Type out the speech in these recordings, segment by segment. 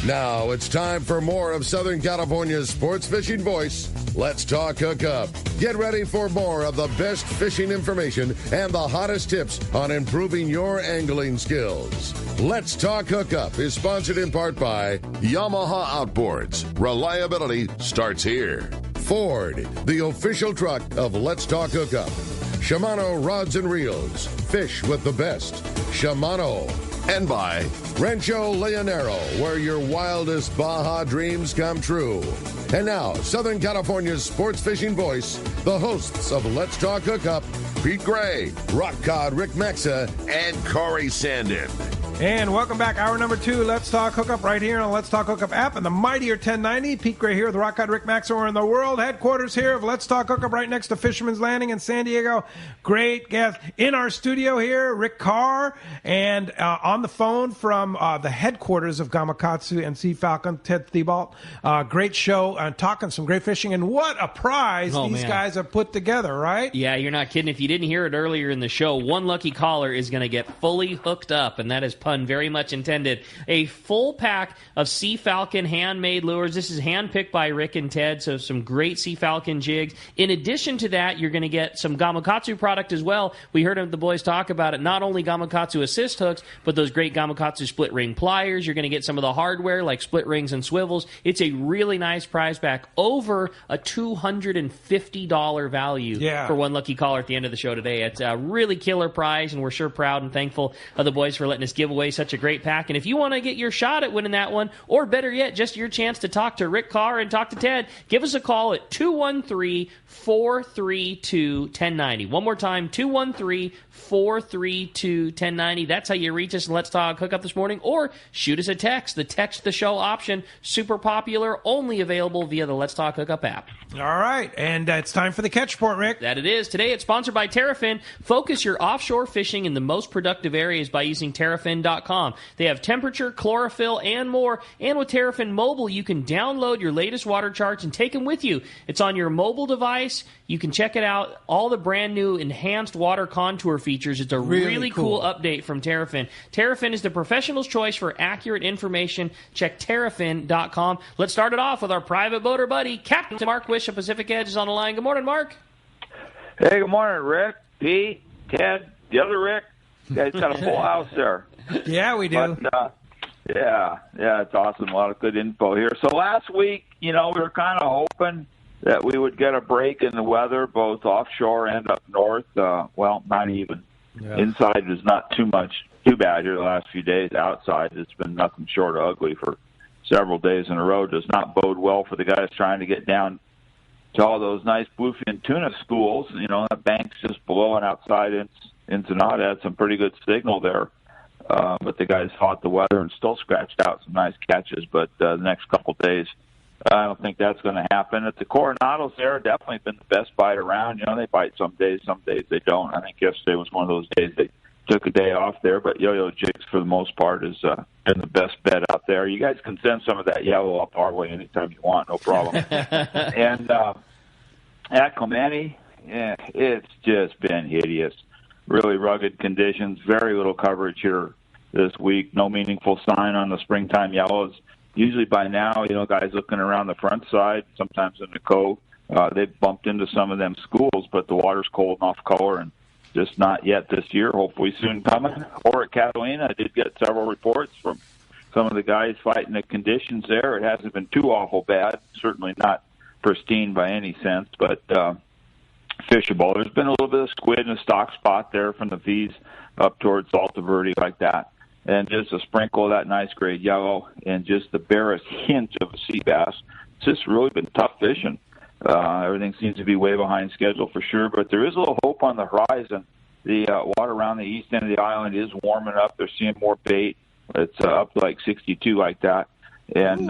Now it's time for more of Southern California's sports fishing voice. Let's talk Hookup. Get ready for more of the best fishing information and the hottest tips on improving your angling skills. Let's Talk Hookup is sponsored in part by Yamaha Outboards. Reliability starts here. Ford, the official truck of Let's Talk Hookup. Shimano Rods and Reels. Fish with the best. Shimano. And by Rancho Leonero, where your wildest Baja dreams come true. And now, Southern California's sports fishing voice, the hosts of Let's Talk Hookup, Pete Gray, Rock Cod Rick Maxa, and Corey Sandin. And welcome back. Hour number 2, Let's Talk Hookup, right here on the Let's Talk Hookup app and the mightier 1090. Pete Gray here with Rock Cod Rick Maxa. We're in the world headquarters here of Let's Talk Hookup, right next to Fisherman's Landing in San Diego. Great guest in our studio here, Rick Carr, and on the phone from the headquarters of Gamakatsu and Sea Falcon, Ted Thibault. Great show, talking some great fishing, and what a prize these guys have put together, right? Yeah, you're not kidding. If you didn't hear it earlier in the show, one lucky caller is going to get fully hooked up, and that is pun very much intended. A full pack of Sea Falcon handmade lures. This is handpicked by Rick and Ted, so some great Sea Falcon jigs. In addition to that, you're going to get some Gamakatsu product as well. We heard the boys talk about it. Not only Gamakatsu assist hooks, but those great Gamakatsu split ring pliers. You're going to get some of the hardware like split rings and swivels. It's a really nice prize pack. Over a $250 value for one lucky caller at the end of the show today. It's a really killer prize, and we're sure proud and thankful of the boys for letting us give away such a great pack. And if you want to get your shot at winning that one, or better yet, just your chance to talk to Rick Carr and talk to Ted, give us a call at 213-432-1090. One more time, 213-432-1090. That's how you reach us and Let's Talk Hookup this morning. Or shoot us a text. The text the show option, super popular, only available via the Let's Talk Hookup app. All right, and it's time for the catch report, Rick. That it is. Today it's sponsored by Terrafin. Focus your offshore fishing in the most productive areas by using Terrafin.com. They have temperature, chlorophyll, and more. And with Terrafin Mobile, you can download your latest water charts and take them with you. It's on your mobile device. You can check it out. All the brand new enhanced water contour features. It's a really cool update from Terrafin. Terrafin is the professional's choice for accurate information. Check Terrafin.com. Let's start it off with our private boater buddy, Captain Mark Wish of Pacific Edge is on the line. Good morning, Mark. Hey, good morning, Rick, Pete, Ted, the other Rick. You guys got a full house there. Yeah, we do. But, yeah, it's awesome. A lot of good info here. So last week, we were kind of hoping that we would get a break in the weather, both offshore and up north. Well, not even. Yeah. Inside is not too bad here the last few days. Outside, it's been nothing short of ugly for several days in a row. Does not bode well for the guys trying to get down to all those nice bluefin tuna schools. That bank's just blowing outside Ensenada. Had some pretty good signal there. But the guys fought the weather and still scratched out some nice catches. But the next couple days, I don't think that's going to happen. At the Coronados there, definitely been the best bite around. They bite some days they don't. I think yesterday was one of those days they took a day off there. But yo-yo jigs, for the most part, is been the best bet out there. You guys can send some of that yellow up our way anytime you want, no problem. And at Clemente, it's just been hideous. Really rugged conditions, very little coverage here this week. No meaningful sign on the springtime yellows. Usually by now, guys looking around the front side, sometimes in the cove, they've bumped into some of them schools, but the water's cold and off color and just not yet this year. Hopefully soon coming. Or at Catalina, I did get several reports from some of the guys fighting the conditions there. It hasn't been too awful bad, certainly not pristine by any sense, but fishable. There's been a little bit of squid in a stock spot there from the V's up towards Salta Verde like that. And just a sprinkle of that nice grade yellow and just the barest hint of a sea bass. It's just really been tough fishing. Everything seems to be way behind schedule for sure, but there is a little hope on the horizon. The water around the east end of the island is warming up. They're seeing more bait. It's up to like 62 like that. And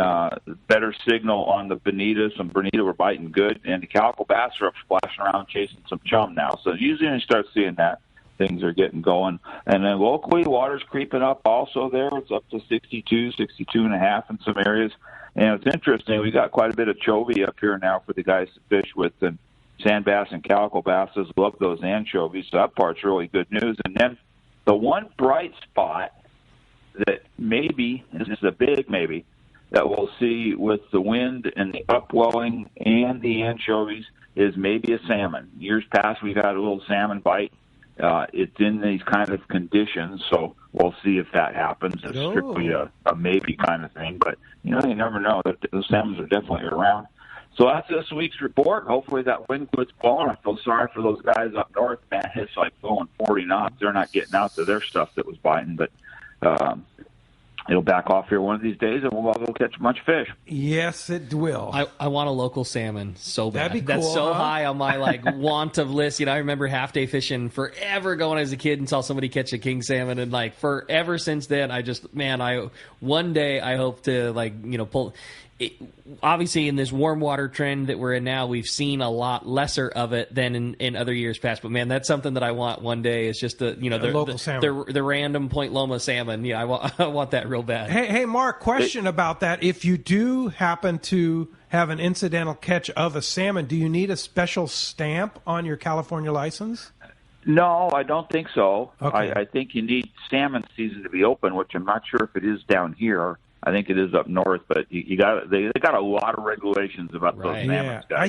better signal on the bonitas. Some bonita were biting good, and the calico bass are up splashing around chasing some chum now. So usually when you start seeing that, things are getting going. And then locally, water's creeping up also there. It's up to 62, 62 and a half in some areas. And it's interesting. We got quite a bit of chovy up here now for the guys to fish with. And sand bass and calico basses love those anchovies. So that part's really good news. And then the one bright spot that maybe, this is a big maybe, see with the wind and the upwelling and the anchovies is maybe a salmon. Years past, we've had a little salmon bite. It's in these kind of conditions, so we'll see if that happens. It's strictly a maybe kind of thing, but you never know. The salmons are definitely around. So that's this week's report. Hopefully that wind quits blowing. I feel sorry for those guys up north, man. It's like blowing 40 knots. They're not getting out to their stuff that was biting, but it'll back off here one of these days, and we'll all go catch a bunch of fish. Yes, it will. I want a local salmon so bad. That'd be cool, That's so huh? high on my want of list. I remember half day fishing forever going as a kid and saw somebody catch a king salmon, and forever since then, one day I hope to pull. Obviously, in this warm water trend that we're in now, we've seen a lot lesser of it than in other years past. But man, that's something that I want one day. Is just the local salmon, the random Point Loma salmon. Yeah, I want that real bad. Hey, Mark, question about that. If you do happen to have an incidental catch of a salmon, do you need a special stamp on your California license? No, I don't think so. Okay. I think you need salmon season to be open, which I'm not sure if it is down here. I think it is up north, but they got a lot of regulations about those salmons, guys. I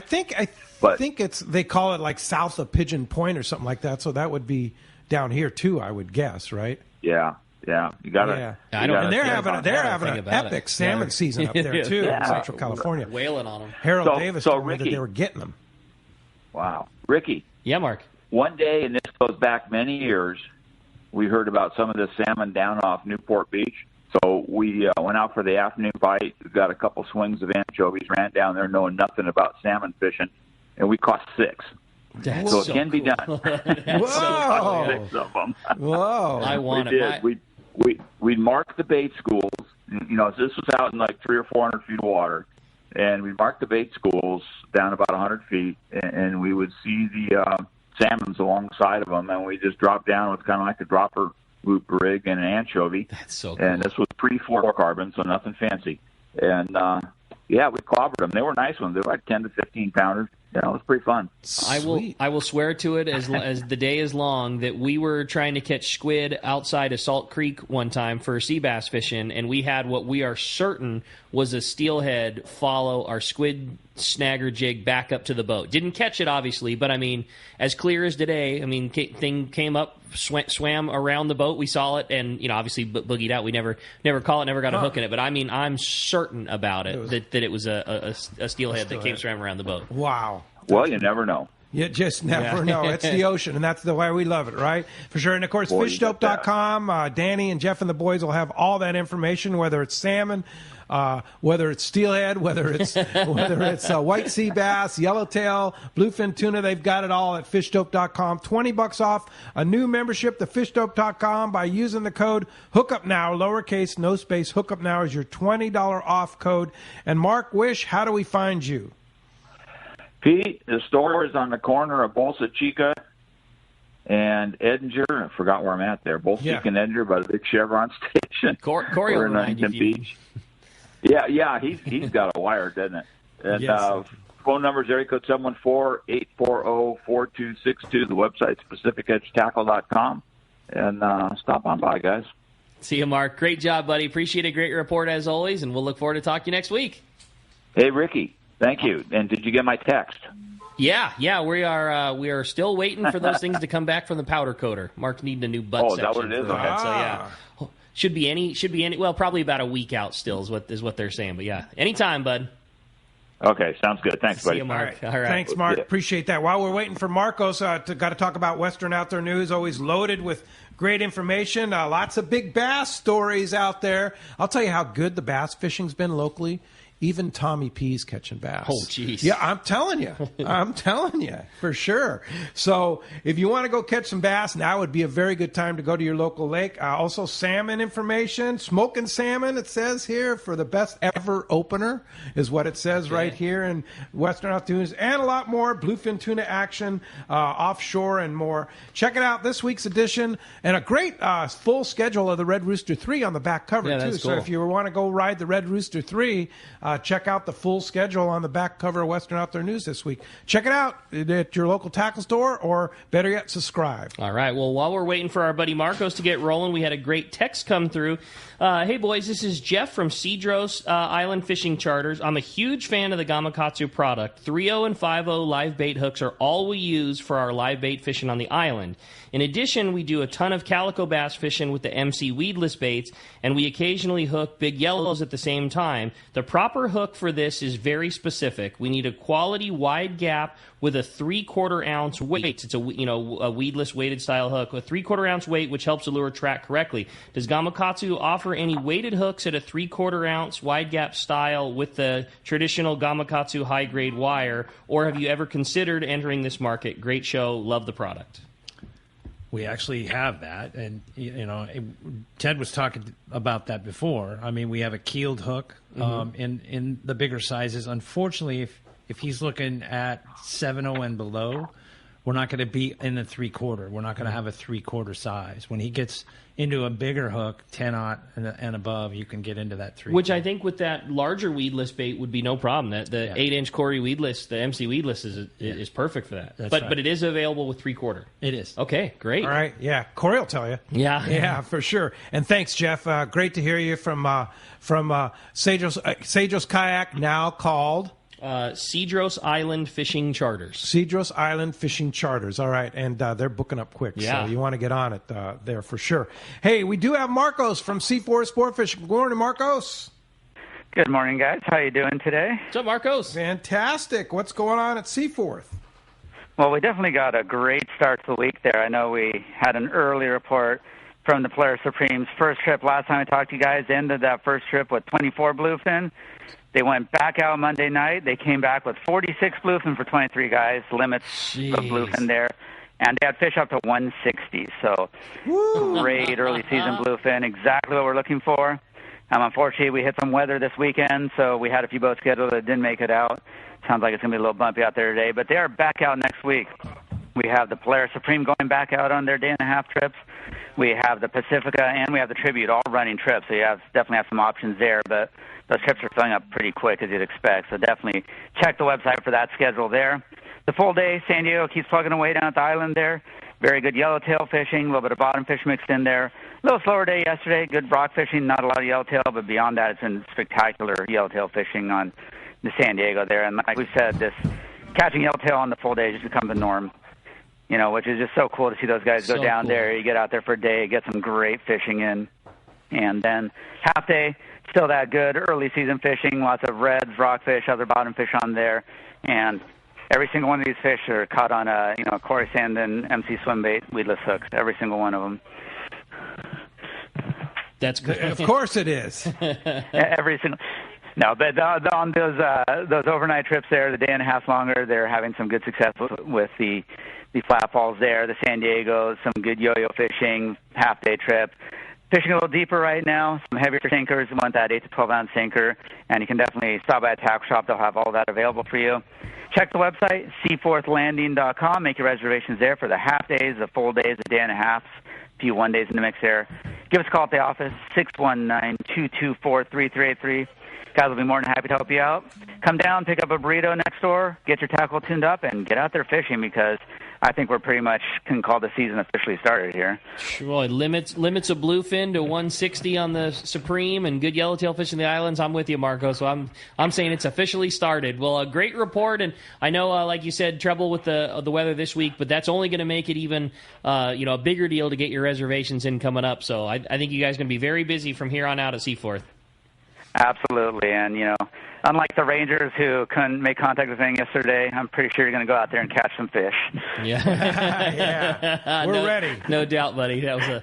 think they call it like south of Pigeon Point or something like that. So that would be down here too, I would guess, right? Yeah. You got to. Yeah. And they're having an epic salmon season up there too in Central California. Wailing on them. Harold Davis told me that they were getting them. Wow, Ricky. Yeah, Mark. One day, and this goes back many years, we heard about some of the salmon down off Newport Beach. So we went out for the afternoon bite, got a couple swings of anchovies, ran down there knowing nothing about salmon fishing, and we caught 6. That's so it can be done. Whoa! 6 of them. Whoa! I want it. We'd mark the bait schools. This was out in like 300 or 400 feet of water, and we'd mark the bait schools down about 100 feet, and we would see the salmons alongside of them, and we just dropped down with kind of like a dropper loop rig and an anchovy. That's so cool. And this was pre-fluorocarbon, so nothing fancy. And, we clobbered them. They were nice ones. They were like 10 to 15 pounders. It was pretty fun. I will swear to it as the day is long that we were trying to catch squid outside of Salt Creek one time for sea bass fishing, and we had what we are certain was a steelhead follow our squid snagger jig back up to the boat. Didn't catch it, obviously, but, as clear as today, thing came up, swam around the boat. We saw it, and, obviously boogied out. We never caught it, never got a hook in it, but, I'm certain about it, that it was a steelhead that came swimming around the boat. Wow. Well, you never know. You just never know. It's the ocean, and that's the way we love it, right? For sure. And, of course, fishdope.com, Danny and Jeff and the boys will have all that information, whether it's salmon, whether it's steelhead, whether it's white sea bass, yellowtail, bluefin tuna. They've got it all at fishdope.com. $20 off a new membership to fishdope.com by using the code HookupNow, lowercase, no space. HookupNow is your $20 off code. And Mark Wish, how do we find you? Pete, the store is on the corner of Bolsa Chica and Edinger. I forgot where I'm at there. Bolsa Chica and Edinger by the big Chevron station. Corey will remind you. Beach. Yeah, he's got a wire, doesn't it? And phone number is area code 714-840-4262. The website's PacificEdgeTackle.com. And stop on by, guys. See you, Mark. Great job, buddy. Appreciate a great report as always, and we'll look forward to talking to you next week. Hey, Ricky. Thank you. And did you get my text? Yeah. We are still waiting for those things to come back from the powder coater. Mark's needing a new butt section. Oh, is that what it is? Okay. So yeah, should be any. Well, probably about a week out still is what they're saying. But yeah, anytime, bud. Okay, sounds good. Thanks, buddy. See you, Mark. All right. Thanks, Mark. Appreciate that. While we're waiting for Marcos, got to talk about Western Outdoor News. Always loaded with great information. Lots of big bass stories out there. I'll tell you how good the bass fishing's been locally. Even Tommy P's catching bass. Oh, jeez. Yeah, I'm telling you, for sure. So if you want to go catch some bass, now would be a very good time to go to your local lake. Also, salmon information, smoking salmon, it says here, for the best ever opener is what it says right here in Western Outdoor News, and a lot more bluefin tuna action offshore and more. Check it out, this week's edition, and a great full schedule of the Red Rooster 3 on the back cover, too. That's cool. So if you want to go ride the Red Rooster 3, check out the full schedule on the back cover of Western Outdoor News this week. Check it out at your local tackle store, or better yet, subscribe. All right. Well, while we're waiting for our buddy Marcos to get rolling, we had a great text come through. Hey, boys, this is Jeff from Cedros Island Fishing Charters. I'm a huge fan of the Gamakatsu product. 3.0 and 5.0 live bait hooks are all we use for our live bait fishing on the island. In addition, we do a ton of calico bass fishing with the MC weedless baits, and we occasionally hook big yellows at the same time. The proper hook for this is very specific. We need a quality wide gap with a 3/4 ounce weight. It's a weedless weighted style hook, a 3/4 ounce weight, which helps the lure track correctly. Does Gamakatsu offer any weighted hooks at a 3/4 ounce wide gap style with the traditional Gamakatsu high grade wire, or have you ever considered entering this market? Great show, love the product. We actually have that, and Ted was talking about that before. I mean, we have a keeled hook in the bigger sizes. Unfortunately, if he's looking at 7.0 and below, we're not going to be in the 3/4. We're not going to have a 3/4 size. When he gets into a bigger hook, 10-aught and above, you can get into that 3/4. Which I think with that larger weedless bait would be no problem. The 8-inch Corey weedless, the MC weedless is perfect for that. But it is available with 3/4. It is. Okay, great. All right, yeah. Corey will tell you. Yeah, for sure. And thanks, Jeff. Great to hear you from Cedros Kayak, now called Cedros Island Fishing Charters. Cedros Island Fishing Charters. All right, and they're booking up quick, so you want to get on it there for sure. Hey, we do have Marcos from Seaforth Sport Fishing. Good morning, Marcos. Good morning, guys. How you doing today? What's up, Marcos? Fantastic. What's going on at Seaforth? Well, we definitely got a great start to the week there. I know we had an early report from the Polaris Supreme's first trip. Last time I talked to you guys, ended that first trip with 24 bluefin. They went back out Monday night. They came back with 46 bluefin for 23 guys, limits the bluefin there. And they had fish up to 160. So great early season bluefin, exactly what we're looking for. Unfortunately, we hit some weather this weekend, so we had a few boats scheduled that didn't make it out. Sounds like it's going to be a little bumpy out there today. But they are back out next week. We have the Polaris Supreme going back out on their day-and-a-half trips. We have the Pacifica, and we have the Tribute, all running trips. So you definitely have some options there, but those trips are filling up pretty quick, as you'd expect. So definitely check the website for that schedule there. The full day, San Diego keeps plugging away down at the island there. Very good yellowtail fishing, a little bit of bottom fish mixed in there. A little slower day yesterday, good rock fishing, not a lot of yellowtail, but beyond that, it's been spectacular yellowtail fishing on the San Diego there. And like we said, this catching yellowtail on the full day has just become the norm. Which is just so cool to see those guys go down there. You get out there for a day, get some great fishing in. And then half day, still that good early season fishing, lots of reds, rockfish, other bottom fish on there. And every single one of these fish are caught on a Corey Sandin MC swim bait weedless hooks, every single one of them. That's good. Of course it is. Every single. No, but on those overnight trips there, the day and a half longer, they're having some good success with the flat falls there, the San Diego, some good yo-yo fishing, half-day trip. Fishing a little deeper right now, some heavier sinkers. We want that 8 to 12-ounce sinker, and you can definitely stop by a tackle shop. They'll have all that available for you. Check the website, seaforthlanding.com. Make your reservations there for the half days, the full days, the day and a half, a few one days in the mix there. Give us a call at the office, 619-224-3383. Guys will be more than happy to help you out. Come down, pick up a burrito next door, get your tackle tuned up, and get out there fishing, because I think we're pretty much can call the season officially started here. Sure, limits of bluefin to 160 on the Supreme and good yellowtail fish in the islands. I'm with you, Marco. So I'm saying it's officially started. Well, a great report, and I know, like you said, trouble with the weather this week, but that's only going to make it even a bigger deal to get your reservations in coming up. So I think you guys are going to be very busy from here on out at Seaforth. Absolutely, and unlike the Rangers who couldn't make contact with anything yesterday, I'm pretty sure you're going to go out there and catch some fish. Yeah, yeah, we're ready. No doubt, buddy. That was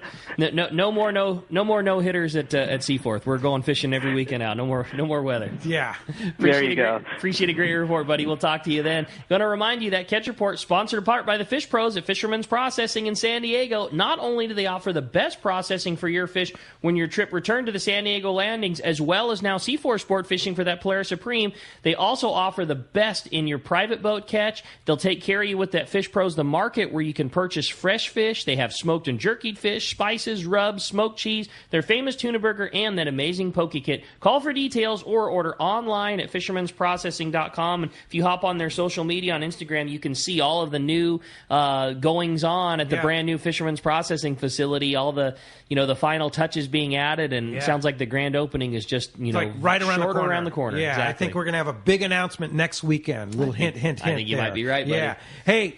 no more no hitters at Seaforth. We're going fishing every weekend now. No more weather. Yeah, there you go. Appreciate a great report, buddy. We'll talk to you then. Going to remind you that Catch Report sponsored in part by the Fish Pros at Fisherman's Processing in San Diego. Not only do they offer the best processing for your fish when your trip returned to the San Diego landings, as well as is now Seaforth Sport Fishing for that Polaris Supreme. They also offer the best in your private boat catch. They'll take care of you with that Fish Pros The Market, where you can purchase fresh fish. They have smoked and jerkied fish, spices, rubs, smoked cheese, their famous tuna burger, and that amazing poke kit. Call for details or order online at fishermansprocessing.com. And if you hop on their social media on Instagram, you can see all of the new goings on at the brand new Fisherman's Processing facility. All the the final touches being added, and it sounds like the grand opening is just like right around the corner. Yeah, exactly. I think we're going to have a big announcement next weekend. A little hint. I think you might be right, buddy. Yeah. Hey,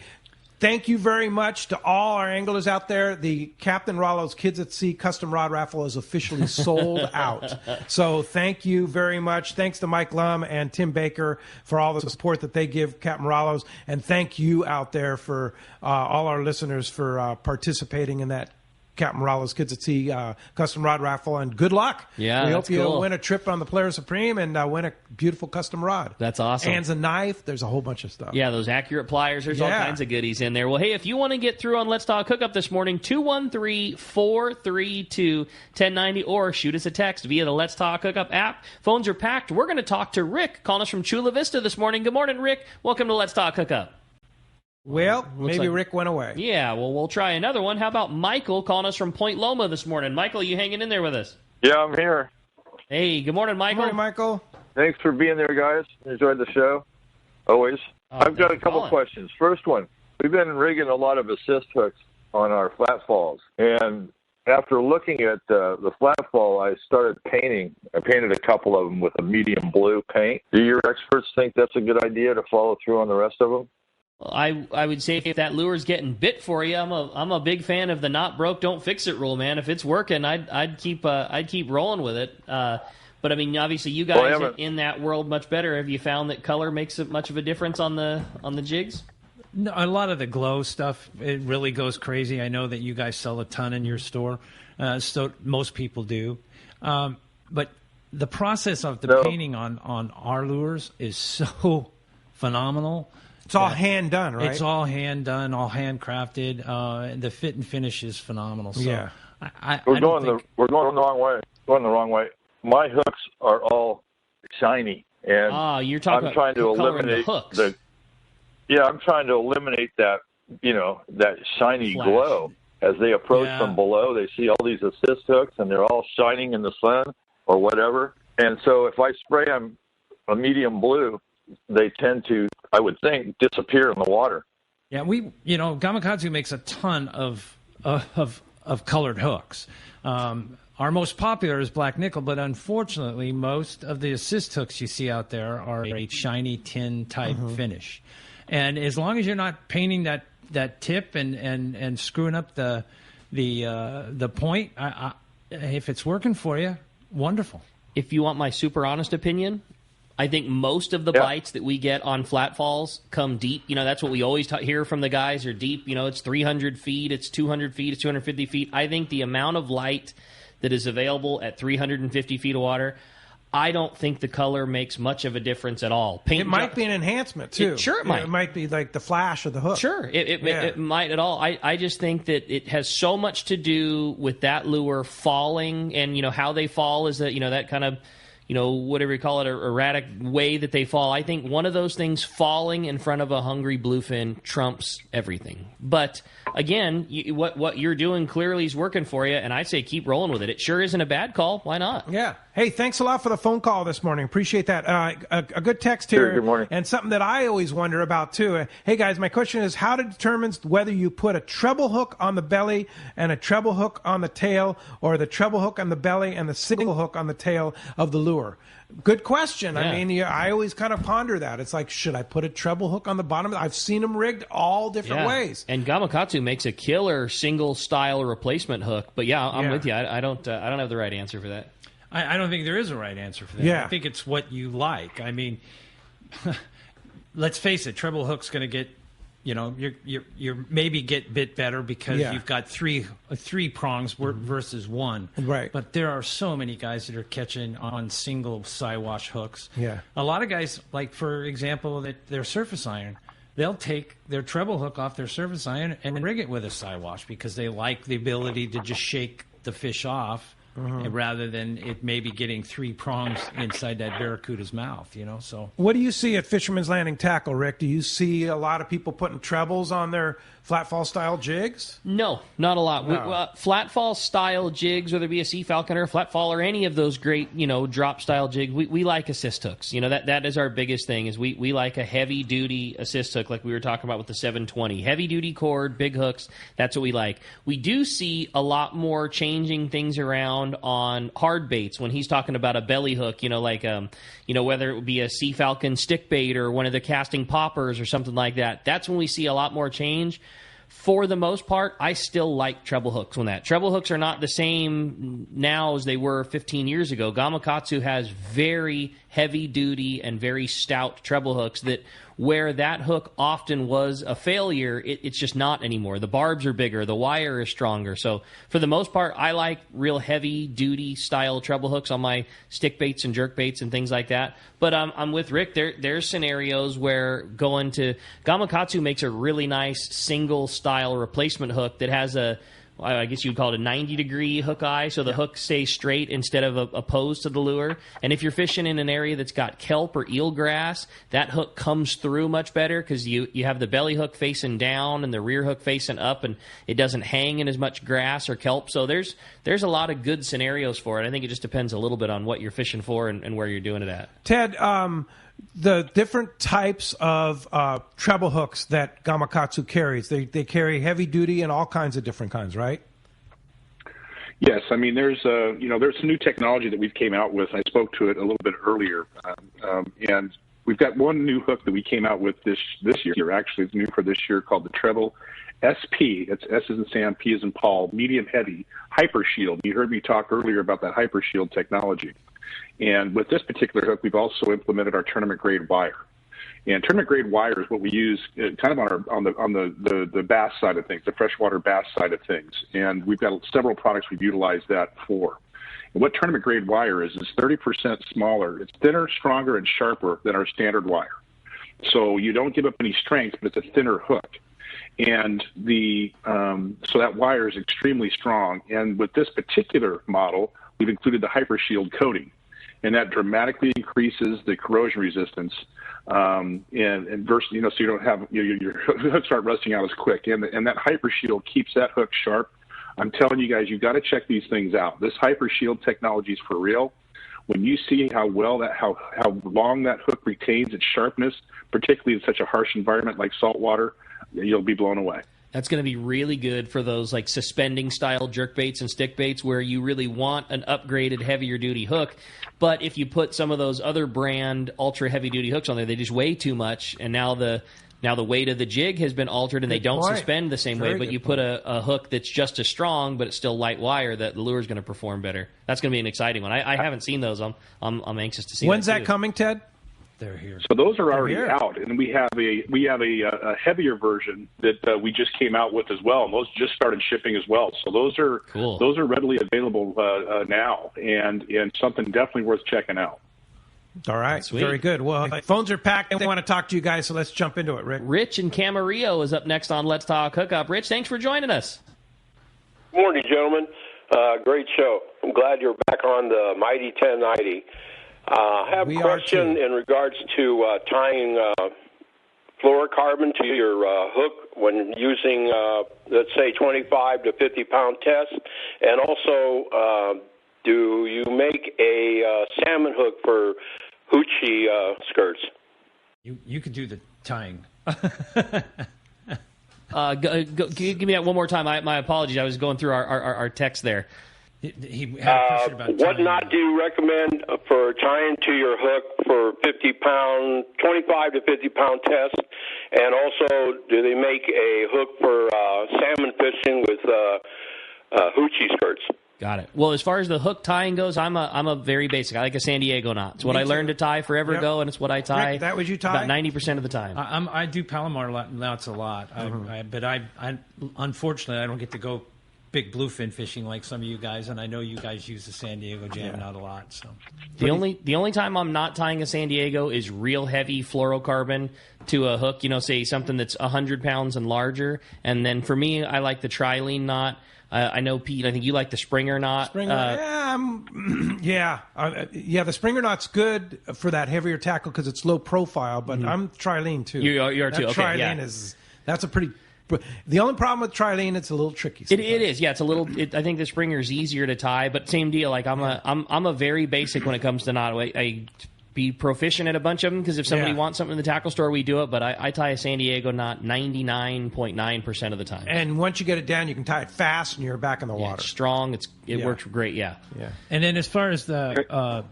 thank you very much to all our anglers out there. The Captain Rollo's Kids at Sea custom rod raffle is officially sold out. So thank you very much. Thanks to Mike Lum and Tim Baker for all the support that they give Captain Rollo's. And thank you out there for all our listeners for participating in that Captain Rollo's Kids at Sea custom rod raffle, and good luck. Yeah, we that's hope you cool. win a trip on the Polaris Supreme and win a beautiful custom rod. That's awesome. And a knife. There's a whole bunch of stuff. Yeah, those accurate pliers. There's all kinds of goodies in there. Well, hey, if you want to get through on Let's Talk Hookup this morning, 213-432-1090, or shoot us a text via the Let's Talk Hookup app. Phones are packed. We're going to talk to Rick, calling us from Chula Vista this morning. Good morning, Rick. Welcome to Let's Talk Hookup. Well, maybe Rick went away. Yeah, well, we'll try another one. How about Michael calling us from Point Loma this morning? Michael, you hanging in there with us? Yeah, I'm here. Hey, good morning, Michael. Good morning, Michael. Thanks for being there, guys. Enjoyed the show. Always. I've got a couple questions. First one, we've been rigging a lot of assist hooks on our flat falls. And after looking at the flat fall, I started painting. I painted a couple of them with a medium blue paint. Do your experts think that's a good idea to follow through on the rest of them? I would say if that lure's getting bit for you, I'm a big fan of the not broke, don't fix it rule, man. If it's working, I'd keep rolling with it. But I mean, obviously, you guys in that world much better. Have you found that color makes much of a difference on the jigs? No, a lot of the glow stuff, it really goes crazy. I know that you guys sell a ton in your store, so most people do. But the process of the painting on our lures is so phenomenal. It's all hand done, right? It's all hand done, all handcrafted. The fit and finish is phenomenal. So yeah, we're going the wrong way. Going the wrong way. My hooks are all shiny, and you're talking I'm trying to eliminate the hooks. I'm trying to eliminate that, that shiny Flash. glow. As they approach from below, they see all these assist hooks, and they're all shining in the sun or whatever. And so if I spray them a medium blue, they tend to, I would think, disappear in the water. Yeah, Gamakatsu makes a ton of colored hooks. Our most popular is black nickel, but unfortunately, most of the assist hooks you see out there are a shiny tin type finish. And as long as you're not painting that tip and screwing up the point, if it's working for you, wonderful. If you want my super honest opinion, I think most of the bites that we get on flat falls come deep. That's what we always hear from the guys are deep. It's 300 feet, it's 200 feet, it's 250 feet. I think the amount of light that is available at 350 feet of water, I don't think the color makes much of a difference at all. It might be an enhancement, too. It might. It might be like the flash of the hook. Sure, it might at all. I just think that it has so much to do with that lure falling, and, how they fall is that, that kind of, whatever you call it, erratic way that they fall. I think one of those things falling in front of a hungry bluefin trumps everything. But again, what you're doing clearly is working for you, and I say keep rolling with it. It sure isn't a bad call. Why not? Yeah. Hey, thanks a lot for the phone call this morning. Appreciate that. A good text here. Sure, good morning. And something that I always wonder about, too. Hey, guys, my question is how to determine whether you put a treble hook on the belly and a treble hook on the tail, or the treble hook on the belly and the single hook on the tail of the lure. Good question. Yeah. I mean, I always kind of ponder that. It's like, should I put a treble hook on the bottom? I've seen them rigged all different ways. And Gamakatsu makes a killer single style replacement hook. But I'm with you. I don't have the right answer for that. I don't think there is a right answer for that. Yeah. I think it's what you like. I mean, let's face it, treble hook's going to get, you're maybe get bit better because you've got three prongs versus one. Right. But there are so many guys that are catching on single Siwash hooks. Yeah. A lot of guys, like for example, their surface iron, they'll take their treble hook off their surface iron and rig it with a Siwash because they like the ability to just shake the fish off rather than it maybe getting 3 prongs inside that barracuda's mouth, so. What do you see at Fisherman's Landing Tackle, Rick? Do you see a lot of people putting trebles on their flatfall style jigs? No, not a lot. No. Flatfall style jigs, whether it be a Sea Falcon or a flatfall or any of those great, drop style jigs, we like assist hooks. That is our biggest thing is we like a heavy duty assist hook like we were talking about with the 720. Heavy duty cord, big hooks, that's what we like. We do see a lot more changing things around on hard baits when he's talking about a belly hook, whether it would be a Sea Falcon stick bait or one of the casting poppers or something like that. That's when we see a lot more change. For the most part, I still like treble hooks on that. Treble hooks are not the same now as they were 15 years ago. Gamakatsu has very heavy-duty and very stout treble hooks that where that hook often was a failure, it's just not anymore. The barbs are bigger. The wire is stronger. So for the most part, I like real heavy-duty style treble hooks on my stick baits and jerk baits and things like that. But I'm with Rick. There's scenarios where going to Gamakatsu makes a really nice single-style replacement hook that has I guess you'd call it a 90-degree hook eye, so the hook stays straight instead of opposed to the lure. And if you're fishing in an area that's got kelp or eelgrass, that hook comes through much better because you have the belly hook facing down and the rear hook facing up, and it doesn't hang in as much grass or kelp. So there's a lot of good scenarios for it. I think it just depends a little bit on what you're fishing for and where you're doing it at. Ted, the different types of treble hooks that Gamakatsu carries, they carry heavy duty and all kinds of different kinds, right? Yes, I mean there's some new technology that we've came out with. I spoke to it a little bit earlier, and we've got one new hook that we came out with this year. Actually, it's new for this year called the Treble SP. It's S as in Sam, P as in Paul, medium heavy hyper shield. You heard me talk earlier about that hyper shield technology. And with this particular hook, we've also implemented our tournament grade wire. And tournament grade wire is what we use kind of on the bass side of things, the freshwater bass side of things. And we've got several products we've utilized that for. And what tournament grade wire is 30% smaller. It's thinner, stronger, and sharper than our standard wire. So you don't give up any strength, but it's a thinner hook. And so that wire is extremely strong. And with this particular model, we've included the hyper shield coating, and that dramatically increases the corrosion resistance. And versus, so you don't have your hooks start rusting out as quick. And that hyper shield keeps that hook sharp. I'm telling you guys, you've got to check these things out. This hyper shield technology is for real. When you see how long that hook retains its sharpness, particularly in such a harsh environment like saltwater, you'll be blown away. That's going to be really good for those like suspending style jerk baits and stick baits where you really want an upgraded heavier duty hook. But if you put some of those other brand ultra heavy duty hooks on there, they just weigh too much, and now the weight of the jig has been altered and they don't suspend the same way. But you put a hook that's just as strong, but it's still light wire, that the lure is going to perform better. That's going to be an exciting one. I haven't seen those. I'm anxious to see. When's that coming, Ted? They're here. So those are already out, and we have a heavier version that we just came out with as well, and those just started shipping as well. So those are cool. Those are readily available now, and something definitely worth checking out. All right, very good. Well, phones are packed, and they want to talk to you guys, so let's jump into it, Rick. Rich in Camarillo is up next on Let's Talk Hookup. Rich, thanks for joining us. Good morning, gentlemen. Great show. I'm glad you're back on the Mighty 1090. I have a question in regards to tying fluorocarbon to your hook when using, let's say, 25 to 50-pound test. And also, do you make a salmon hook for hoochie skirts? You could do the tying. Give me that one more time. My apologies. I was going through our text there. He had a question about what knot do you recommend for tying to your hook for 50-pound, 25 to 50-pound test? And also, do they make a hook for salmon fishing with hoochie skirts? Got it. Well, as far as the hook tying goes, I'm a very basic. I like a San Diego knot. It's what I learned to tie forever ago, and it's what I tie. Rick, that would you tie? About 90% of the time. I do Palomar knots a lot, but I unfortunately I don't get to go big bluefin fishing like some of you guys, and I know you guys use the San Diego jam knot a lot. So the only time I'm not tying a San Diego is real heavy fluorocarbon to a hook. Say something that's 100 pounds and larger, and then for me, I like the trilene knot. I know, Pete, I think you like the Springer knot. The Springer knot's good for that heavier tackle because it's low profile, but I'm trilene too. You are too. Okay, trilene that's a pretty. The only problem with trilene, it's a little tricky. It is, yeah. It's a little. I think the Springer's easier to tie, but same deal. Like I'm a very basic when it comes to knot. I be proficient at a bunch of them because if somebody wants something in the tackle store, we do it. But I tie a San Diego knot 99.9% of the time. And once you get it down, you can tie it fast, and you're back in the water. It's strong. It works great. Yeah. And then as far as the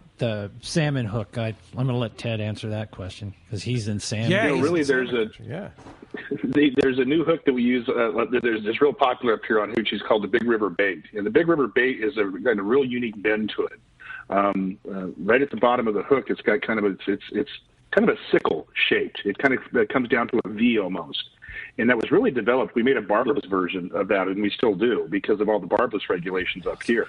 salmon hook, I'm going to let Ted answer that question because he's in salmon. Yeah, there's a new hook that we use. There's real popular up here on Hoochie's called the Big River Bait, and the Big River Bait is got a real unique bend to it. Right at the bottom of the hook, it's got kind of it's kind of a sickle shaped. It kind of comes down to a V almost, and that was really developed. We made a barbless version of that, and we still do because of all the barbless regulations up here.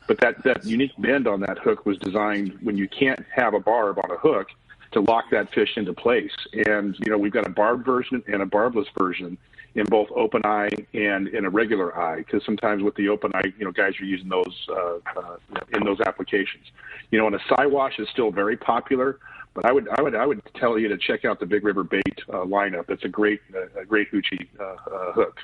But that unique bend on that hook was designed when you can't have a barb on a hook to lock that fish into place. And we've got a barbed version and a barbless version in both open eye and in a regular eye, because sometimes with the open eye, guys are using those in those applications. And a Siwash is still very popular, but I would tell you to check out the Big River Bait lineup. It's a great Hoochie hook.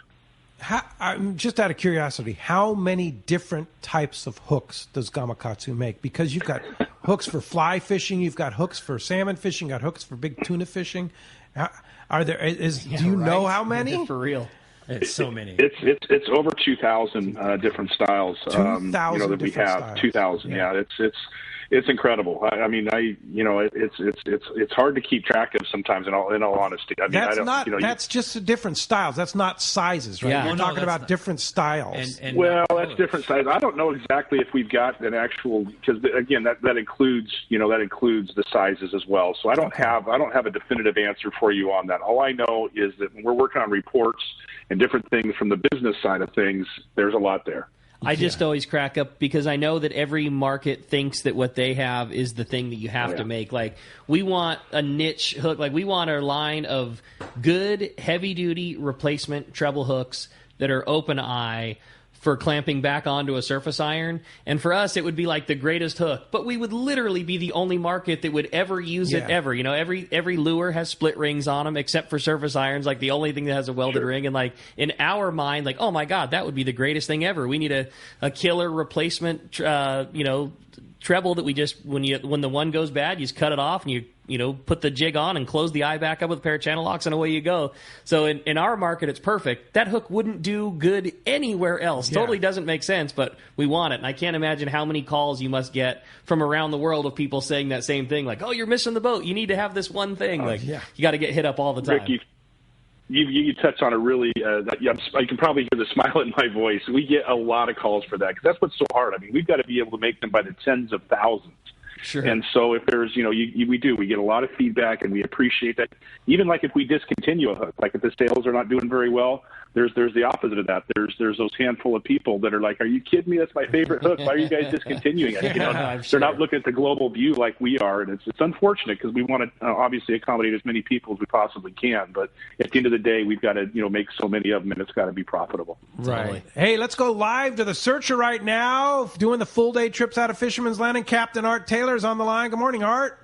Just out of curiosity, how many different types of hooks does Gamakatsu make? Because you've got hooks for fly fishing, you've got hooks for salmon fishing, got hooks for big tuna fishing. Are there? Do you know how many? For real, it's so many. It's over 2,000 different styles. 2,000 that we have. Styles. 2,000. Yeah, it's incredible. It's hard to keep track of sometimes. In all honesty, that's just different styles. That's not sizes, right? Yeah. You're talking about different styles. That's different sizes. I don't know exactly if we've got an actual, because again that includes the sizes as well. So I don't have a definitive answer for you on that. All I know is that when we're working on reports and different things from the business side of things, there's a lot there. I just always crack up because I know that every market thinks that what they have is the thing that you have to make. Like, we want a niche hook. Like, we want our line of good, heavy-duty replacement treble hooks that are open eye for clamping back onto a surface iron. And for us, it would be like the greatest hook. But we would literally be the only market that would ever use it ever. Every lure has split rings on them except for surface irons, like the only thing that has a welded ring. And like in our mind, like, oh my God, that would be the greatest thing ever. We need a killer replacement, treble that we just, when the one goes bad, you just cut it off and you put the jig on and close the eye back up with a pair of channel locks and away you go. So in our market, it's perfect. That hook wouldn't do good anywhere else. Totally doesn't make sense, but we want it. And I can't imagine how many calls you must get from around the world of people saying that same thing. Like, oh, you're missing the boat. You need to have this one thing. You got to get hit up all the time. Rick, you touch on a really, I can probably hear the smile in my voice. We get a lot of calls for that because that's what's so hard. I mean, we've got to be able to make them by the tens of thousands. Sure. And so if there's, we get a lot of feedback and we appreciate that. Even like if we discontinue a hook, like if the sales are not doing very well, there's the opposite of that. There's those handful of people that are like, are you kidding me? That's my favorite hook. Why are you guys discontinuing it? They're not looking at the global view like we are. And it's unfortunate because we want to obviously accommodate as many people as we possibly can. But at the end of the day, we've got to, make so many of them and it's got to be profitable. Right. Totally. Hey, let's go live to the Searcher right now, doing the full day trips out of Fisherman's Landing. Captain Art Taylor's on the line. Good morning, Art.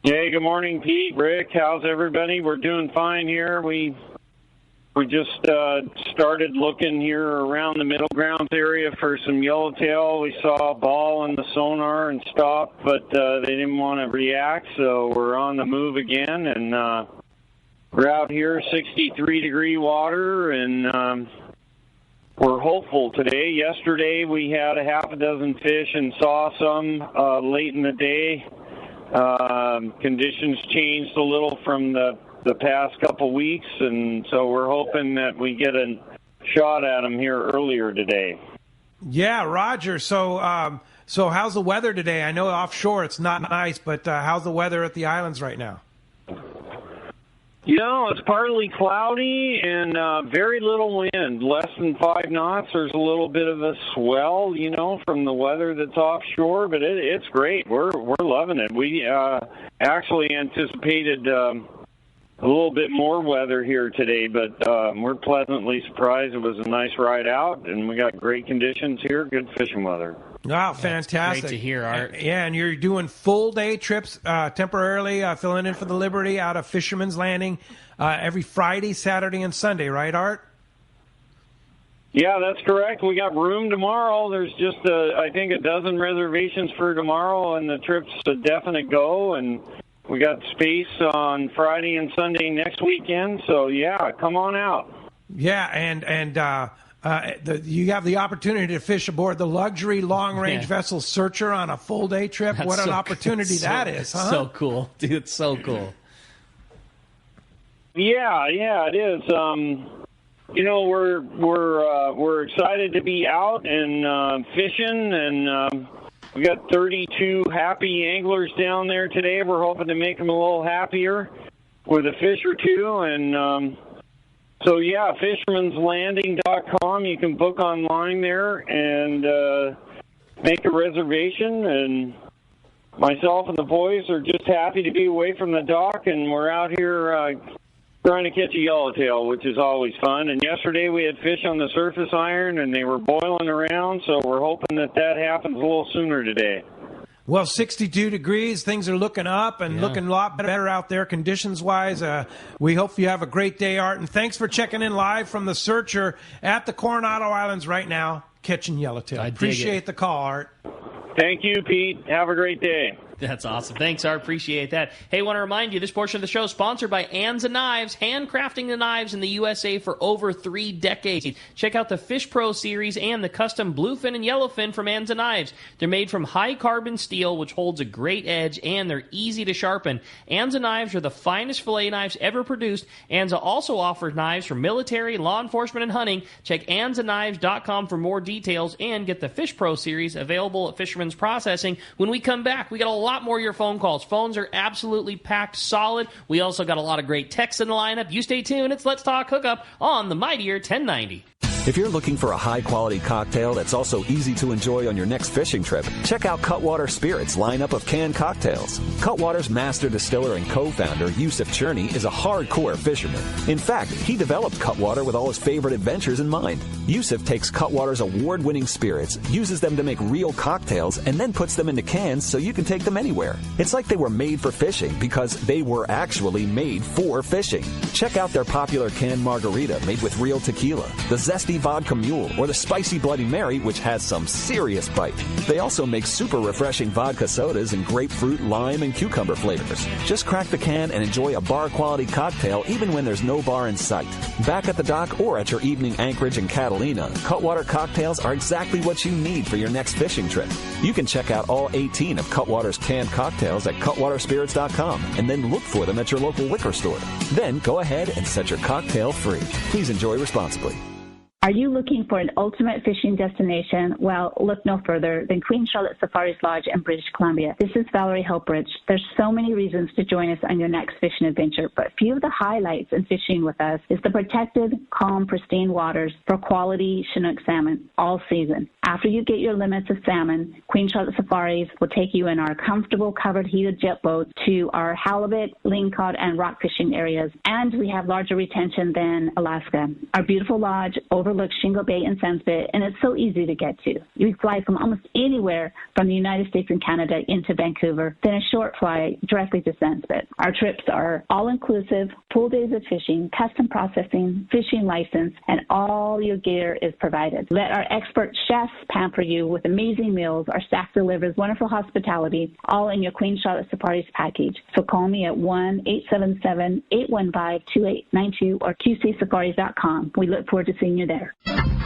Hey, good morning, Pete, Rick. How's everybody? We're doing fine here. We just started looking here around the Middle Grounds area for some yellowtail. We saw a ball in the sonar and stopped, but they didn't want to react, so we're on the move again. And we're out here, 63-degree water, and we're hopeful today. Yesterday we had a half a dozen fish and saw some late in the day. Conditions changed a little from the past couple weeks, and so we're hoping that we get a shot at them here earlier today. Yeah, Roger. So how's the weather today? I know offshore it's not nice, but how's the weather at the islands right now? It's partly cloudy and very little wind, less than 5 knots. There's a little bit of a swell, from the weather that's offshore, but it's great. We're loving it. We actually anticipated a little bit more weather here today, but we're pleasantly surprised. It was a nice ride out, and we got great conditions here, good fishing weather. Wow, fantastic. Great to hear, Art. Yeah, and you're doing full-day trips temporarily, filling in for the Liberty out of Fisherman's Landing every Friday, Saturday, and Sunday, right, Art? Yeah, that's correct. We got room tomorrow. There's just, I think, a dozen reservations for tomorrow, and the trip's a definite go, and we got space on Friday and Sunday next weekend, so yeah, come on out. Yeah, and you have the opportunity to fish aboard the luxury long-range vessel Searcher on a full-day trip. That's what an opportunity that is, huh? So cool, dude. It's so cool. Yeah, it is. We're excited to be out and fishing, and we got 32 happy anglers down there today. We're hoping to make them a little happier with a fish or two. And so, yeah, fishermanslanding.com. You can book online there and make a reservation. And myself and the boys are just happy to be away from the dock, and we're out here trying to catch a yellowtail, which is always fun. And yesterday we had fish on the surface iron, and they were boiling around, so we're hoping that happens a little sooner today. Well, 62 degrees, things are looking up and looking a lot better out there conditions-wise. We hope you have a great day, Art, and thanks for checking in live from the Searcher at the Coronado Islands right now, catching yellowtail. Appreciate the call, Art. Thank you, Pete. Have a great day. That's awesome. Thanks, Art. Appreciate that. Hey, want to remind you, this portion of the show is sponsored by Anza Knives, handcrafting the knives in the USA for over 3 decades. Check out the Fish Pro series and the custom bluefin and yellowfin from Anza Knives. They're made from high-carbon steel, which holds a great edge, and they're easy to sharpen. Anza Knives are the finest fillet knives ever produced. Anza also offers knives for military, law enforcement, and hunting. Check AnzaKnives.com for more details and get the Fish Pro series available at Fisherman's Processing. When we come back, we got a lot more of your phone calls. Phones are absolutely packed solid. We also got a lot of great texts in the lineup. You stay tuned. It's Let's Talk Hookup on the Mightier 1090. If you're looking for a high-quality cocktail that's also easy to enjoy on your next fishing trip, check out Cutwater Spirits' lineup of canned cocktails. Cutwater's master distiller and co-founder, Yusuf Cherney, is a hardcore fisherman. In fact, he developed Cutwater with all his favorite adventures in mind. Yusuf takes Cutwater's award-winning spirits, uses them to make real cocktails, and then puts them into cans so you can take them anywhere. It's like they were made for fishing because they were actually made for fishing. Check out their popular canned margarita made with real tequila, the zesty vodka mule, or the spicy Bloody Mary, which has some serious bite. They also make super refreshing vodka sodas in grapefruit, lime, and cucumber flavors. Just crack the can and enjoy a bar-quality cocktail even when there's no bar in sight. Back at the dock or at your evening anchorage in Catalina, Cutwater cocktails are exactly what you need for your next fishing trip. You can check out all 18 of Cutwater's canned cocktails at cutwaterspirits.com and then look for them at your local liquor store. Then go ahead and set your cocktail free. Please enjoy responsibly. Are you looking for an ultimate fishing destination? Well, look no further than Queen Charlotte Safari Lodge in British Columbia. This is Valerie Helpridge. There's so many reasons to join us on your next fishing adventure, but a few of the highlights in fishing with us is the protected, calm, pristine waters for quality Chinook salmon all season. After you get your limits of salmon, Queen Charlotte Safaris will take you in our comfortable covered heated jet boats to our halibut, lingcod, and rock fishing areas, and we have larger retention than Alaska. Our beautiful lodge overlooks Shingle Bay and Sandspit, and it's so easy to get to. You fly from almost anywhere from the United States and Canada into Vancouver, then a short flight directly to Sandspit. Our trips are all-inclusive, full days of fishing, custom processing, fishing license, and all your gear is provided. Let our expert chefs pamper you with amazing meals. Our staff delivers wonderful hospitality, all in your Queen Charlotte Safaris package. So call me at 1-877-815-2892 or QCSafaris.com. We look forward to seeing you there.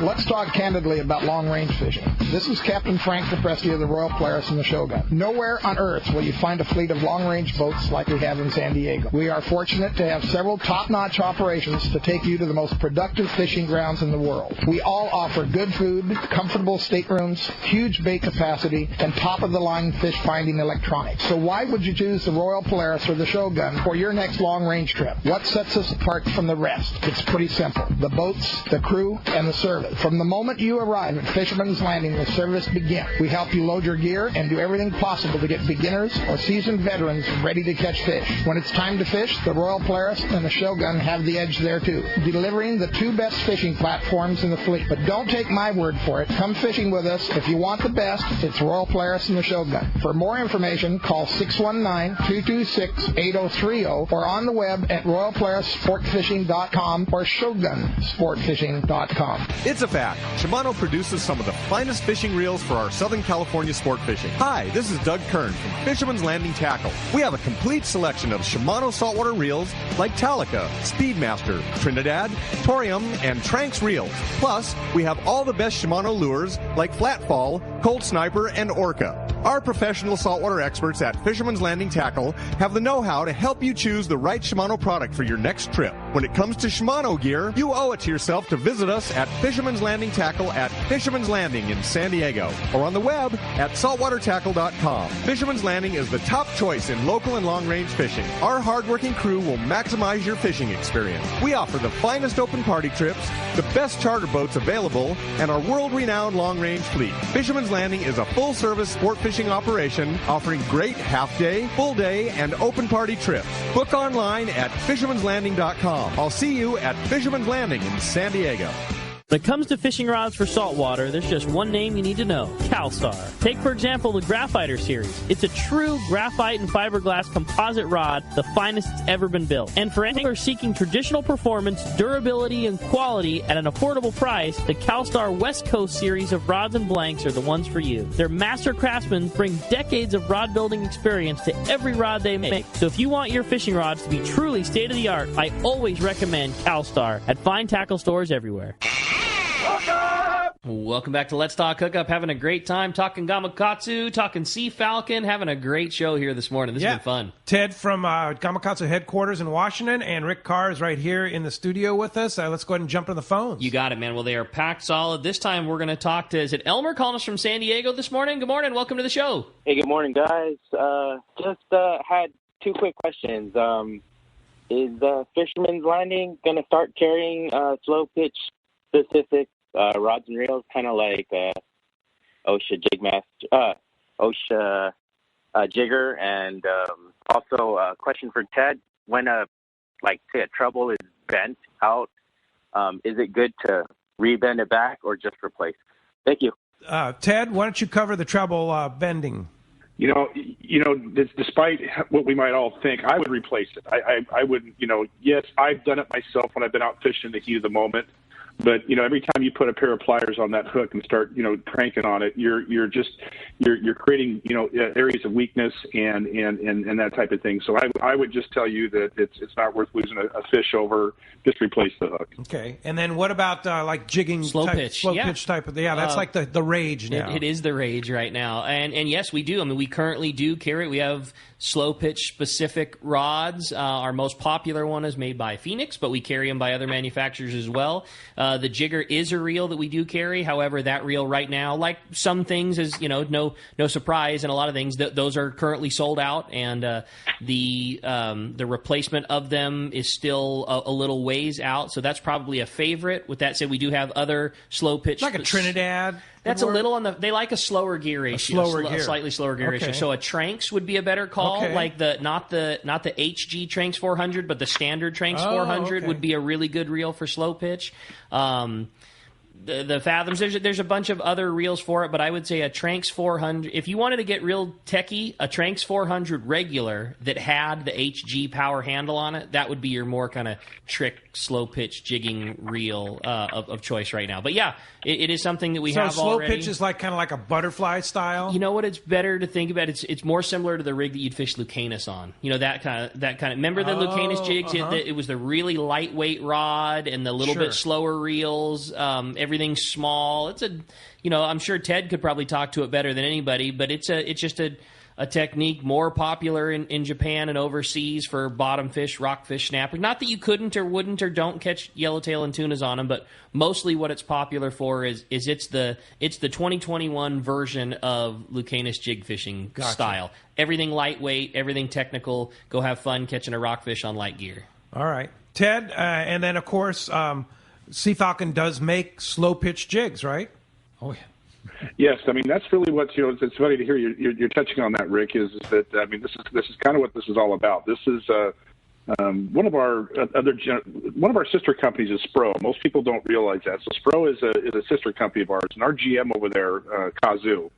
Let's talk candidly about long-range fishing. This is Captain Frank DePresti of the Royal Polaris and the Shogun. Nowhere on Earth will you find a fleet of long-range boats like we have in San Diego. We are fortunate to have several top-notch operations to take you to the most productive fishing grounds in the world. We all offer good food, comfortable staterooms, huge bay capacity, and top-of-the-line fish finding electronics. So why would you choose the Royal Polaris or the Shogun for your next long-range trip? What sets us apart from the rest? It's pretty simple. The boats, the crew, and the service. From the moment you arrive at Fisherman's Landing, the service begins. We help you load your gear and do everything possible to get beginners or seasoned veterans ready to catch fish. When it's time to fish, the Royal Polaris and the Shogun have the edge there too, delivering the two best fishing platforms in the fleet. But don't take my word for it. Come fishing with us. If you want the best, it's Royal Polaris and the Shogun. For more information, call 619-226-8030 or on the web at royalpolarissportfishing.com or shogunsportfishing.com. It's a fact. Shimano produces some of the finest fishing reels for our Southern California sport fishing. Hi, this is Doug Kern from Fisherman's Landing Tackle. We have a complete selection of Shimano saltwater reels like Talica, Speedmaster, Trinidad, Torium, and Tranks reels. Plus, we have all the best Shimano lures like Flatfall, Cold Sniper, and Orca. Our professional saltwater experts at Fisherman's Landing Tackle have the know-how to help you choose the right Shimano product for your next trip. When it comes to Shimano gear, you owe it to yourself to visit us at Fisherman's Landing Tackle at Fisherman's Landing in San Diego or on the web at saltwatertackle.com. Fisherman's Landing is the top choice in local and long-range fishing. Our hardworking crew will maximize your fishing experience. We offer the finest open party trips, the best charter boats available, and our world-renowned long-range fleet. Fisherman's Landing is a full-service sport fishing operation offering great half-day, full-day, and open party trips. Book online at fishermanslanding.com. I'll see you at Fisherman's Landing in San Diego. When it comes to fishing rods for saltwater, there's just one name you need to know, CalStar. Take, for example, the Graphiter series. It's a true graphite and fiberglass composite rod, the finest it's ever been built. And for anglers seeking traditional performance, durability, and quality at an affordable price, the CalStar West Coast series of rods and blanks are the ones for you. Their master craftsmen bring decades of rod building experience to every rod they make. So if you want your fishing rods to be truly state-of-the-art, I always recommend CalStar at fine tackle stores everywhere. Welcome back to Let's Talk Hookup. Having a great time talking Gamakatsu, talking Sea Falcon, having a great show here this morning. This has been fun. Ted from Gamakatsu headquarters in Washington, and Rick Carr is right here in the studio with us. Let's go ahead and jump to the phones. You got it, man. Well, they are packed solid. This time we're going to talk to, is it Elmer calling us from San Diego this morning? Good morning. Welcome to the show. Hey, good morning, guys. Just had two quick questions. Is Fisherman's Landing going to start carrying slow pitch specific rods and reels, kind of like OSHA Jigger? And also a question for Ted. When say a treble is bent out, is it good to rebend it back or just replace? Thank you. Ted, why don't you cover the treble bending? Despite what we might all think, I would replace it. I wouldn't, yes, I've done it myself when I've been out fishing in the heat of the moment. But every time you put a pair of pliers on that hook and start cranking on it, you're creating areas of weakness and that type of thing. So I would just tell you that it's not worth losing a fish over. Just replace the hook. Okay, and then what about like jigging slow pitch type of that's like the rage now. It is the rage right now, and yes, we do. I mean, we currently do carry it. We have slow pitch specific rods. Our most popular one is made by Phoenix, but we carry them by other manufacturers as well. The Jigger is a reel that we do carry. However, that reel right now, like some things, is no surprise, and a lot of things those are currently sold out, and the replacement of them is still a little ways out. So that's probably a favorite. With that said, we do have other slow pitch, like a Trinidad. That's a little on the. They like a slower gear ratio, a slightly slower gear ratio. So a Tranks would be a better call, like not the HG Tranks 400, but the standard Tranks 400 would be a really good reel for slow pitch. The Fathoms, there's a bunch of other reels for it, but I would say a Tranks 400. If you wanted to get real techie, a Tranks 400 regular that had the HG power handle on it, that would be your more kind of trick, slow pitch jigging reel of choice right now. But yeah, it is something that we have already. So slow pitch is kind of like a butterfly style? You know what? It's better to think about. It's more similar to the rig that you'd fish Lucanus on. That kind of. Remember the Lucanus jigs? It was the really lightweight rod and the little bit slower reels. Everything's small. It's I'm sure Ted could probably talk to it better than anybody, but it's just a a technique more popular in Japan and overseas for bottom fish, rockfish, snappers. Not that you couldn't or wouldn't or don't catch yellowtail and tunas on them, but mostly what it's popular for is it's the 2021 version of Lucanus jig fishing style. Everything lightweight, everything technical. Go have fun catching a rockfish on light gear. All right, Ted, and then of course, Sea Falcon does make slow pitch jigs, right? Oh yeah. Yes, I mean that's really what it's funny to hear you're touching on that, Rick. Is that I mean this is kind of what this is all about. This is one of our sister companies is Spro. Most people don't realize that. So Spro is a sister company of ours, and our GM over there, Kazoo,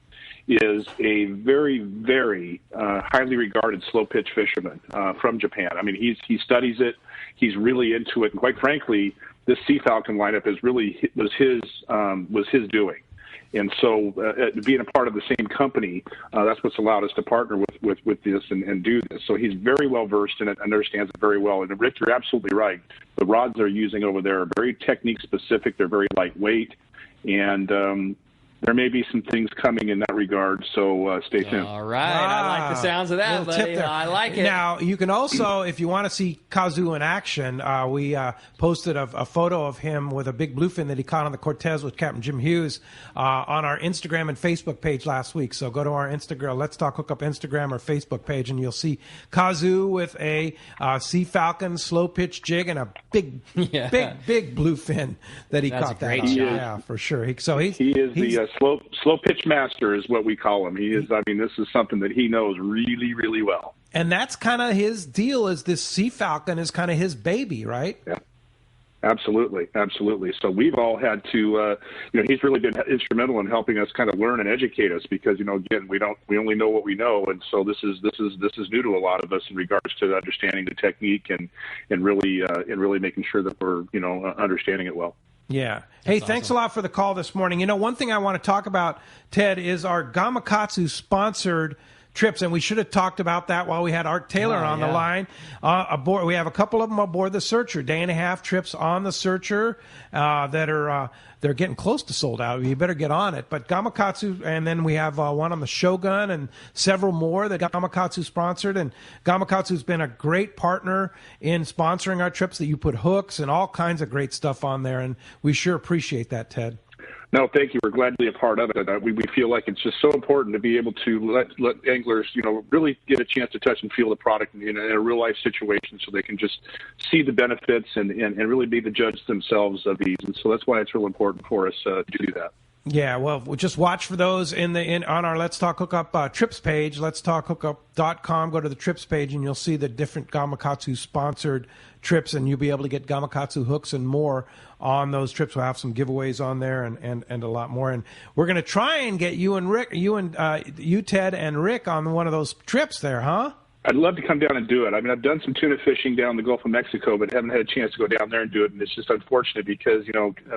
is a very, very highly regarded slow pitch fisherman from Japan. I mean he studies it. He's really into it, and quite frankly, this Sea Falcon lineup was his doing. And so being a part of the same company, that's what's allowed us to partner with this and do this. So he's very well versed in it, understands it very well. And Rick, you're absolutely right. The rods they're using over there are very technique specific. They're very lightweight. And there may be some things coming in that regard, so stay tuned. All right. I like the sounds of that, buddy. I like it. Now, you can also, if you want to see Kazoo in action, we posted a photo of him with a big bluefin that he caught on the Cortez with Captain Jim Hughes on our Instagram and Facebook page last week. So go to our Instagram, Let's Talk Hookup Instagram or Facebook page, and you'll see Kazoo with a Sea Falcon slow pitch jig and a big bluefin that he caught that on. Yeah, for sure. He is the slow pitch master is what we call him. He is. I mean, this is something that he knows really, really well. And that's kind of his deal. Is this Sea Falcon is kind of his baby, right? Yeah, absolutely. So we've all had to. He's really been instrumental in helping us kind of learn and educate us because again, we only know what we know, and so this is new to a lot of us in regards to understanding the technique and really making sure that we're understanding it well. Yeah. Hey, thanks a lot for the call this morning. One thing I want to talk about, Ted, is our Gamakatsu sponsored trips, and we should have talked about that while we had Art Taylor on the line. Aboard, we have a couple of them aboard the Searcher, day-and-a-half trips on the Searcher that are they're getting close to sold out. You better get on it. But Gamakatsu, and then we have one on the Shogun and several more that Gamakatsu sponsored. And Gamakatsu's been a great partner in sponsoring our trips, that you put hooks and all kinds of great stuff on there, and we sure appreciate that, Ted. No, thank you. We're glad to be a part of it. We feel like it's just so important to be able to let anglers, really get a chance to touch and feel the product in a real life situation, so they can just see the benefits and really be the judge themselves of these. And so that's why it's real important for us to do that. Yeah, well, we'll just watch for those on our Let's Talk Hookup trips page, letstalkhookup.com. Go to the trips page, and you'll see the different Gamakatsu sponsored trips, and you'll be able to get Gamakatsu hooks and more on those trips. We'll have some giveaways on there and a lot more. And we're going to try and get you, Ted, and Rick on one of those trips there, huh? I'd love to come down and do it. I mean, I've done some tuna fishing down the Gulf of Mexico, but haven't had a chance to go down there and do it. And it's just unfortunate because,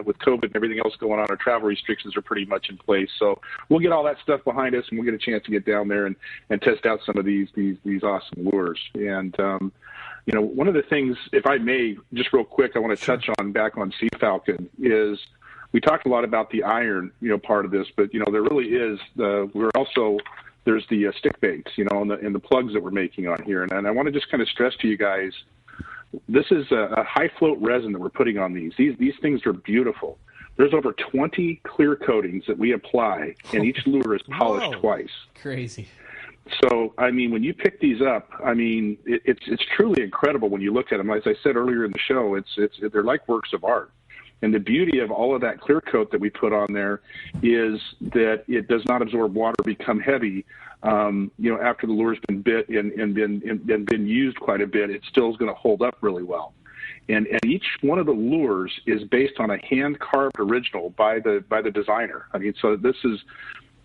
with COVID and everything else going on, our travel restrictions are pretty much in place. So we'll get all that stuff behind us, and we'll get a chance to get down there and test out some of these awesome lures. And, one of the things, if I may, just real quick, I want to touch on back on Sea Falcon is we talked a lot about the iron, part of this, but, there really is there's the stick baits, and the plugs that we're making on here. And I want to just kind of stress to you guys, this is a high float resin that we're putting on these. These things are beautiful. There's over 20 clear coatings that we apply, and each lure is polished twice. Crazy. So, I mean, when you pick these up, I mean, it's truly incredible when you look at them. As I said earlier in the show, they're like works of art. And the beauty of all of that clear coat that we put on there is that it does not absorb water, become heavy. After the lure's been bit and been used quite a bit, it still is going to hold up really well. And each one of the lures is based on a hand-carved original by the designer. I mean, so this is,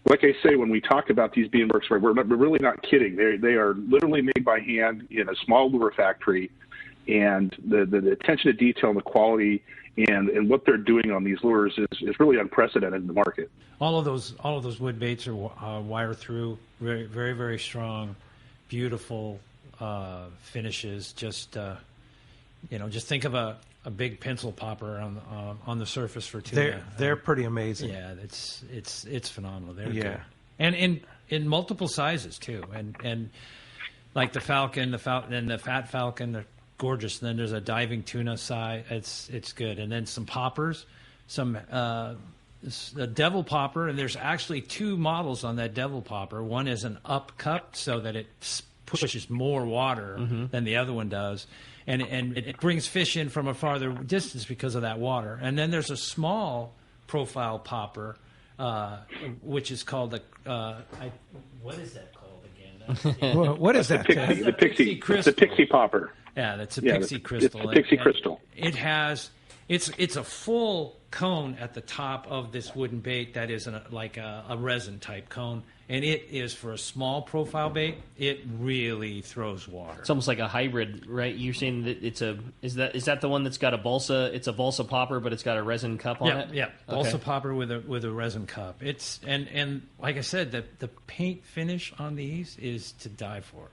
like I say, when we talk about these being works of art, we're really not kidding. They are literally made by hand in a small lure factory, and the attention to detail and the quality and what they're doing on these lures is really unprecedented in the market. All of those wood baits are wire through, very, very, very strong, beautiful finishes. Just think of a big pencil popper on the surface for tuna. They're pretty amazing. Yeah, it's phenomenal. They're yeah. good. and in multiple sizes too, and like the Falcon, and the Fat Falcon, they're gorgeous. And then there's a diving tuna size. It's good, and then some poppers, some a devil popper, and there's actually 2 models on that devil popper. One is an up cup, so that it pushes more water than the other one does, and it brings fish in from a farther distance because of that water. And then there's a small profile popper, which is called what is that called again? What is that? The pixie crystal. The pixie popper. Yeah, that's a pixie crystal. It's a pixie crystal. It has it's a full cone at the top of this wooden bait that is like a resin type cone, and it is for a small profile bait. It really throws water. It's almost like a hybrid, right? You're saying that is that the one that's got a balsa? It's a balsa popper, but it's got a resin cup on it. Yeah, balsa popper with a resin cup. It's and like I said, the paint finish on these is to die for.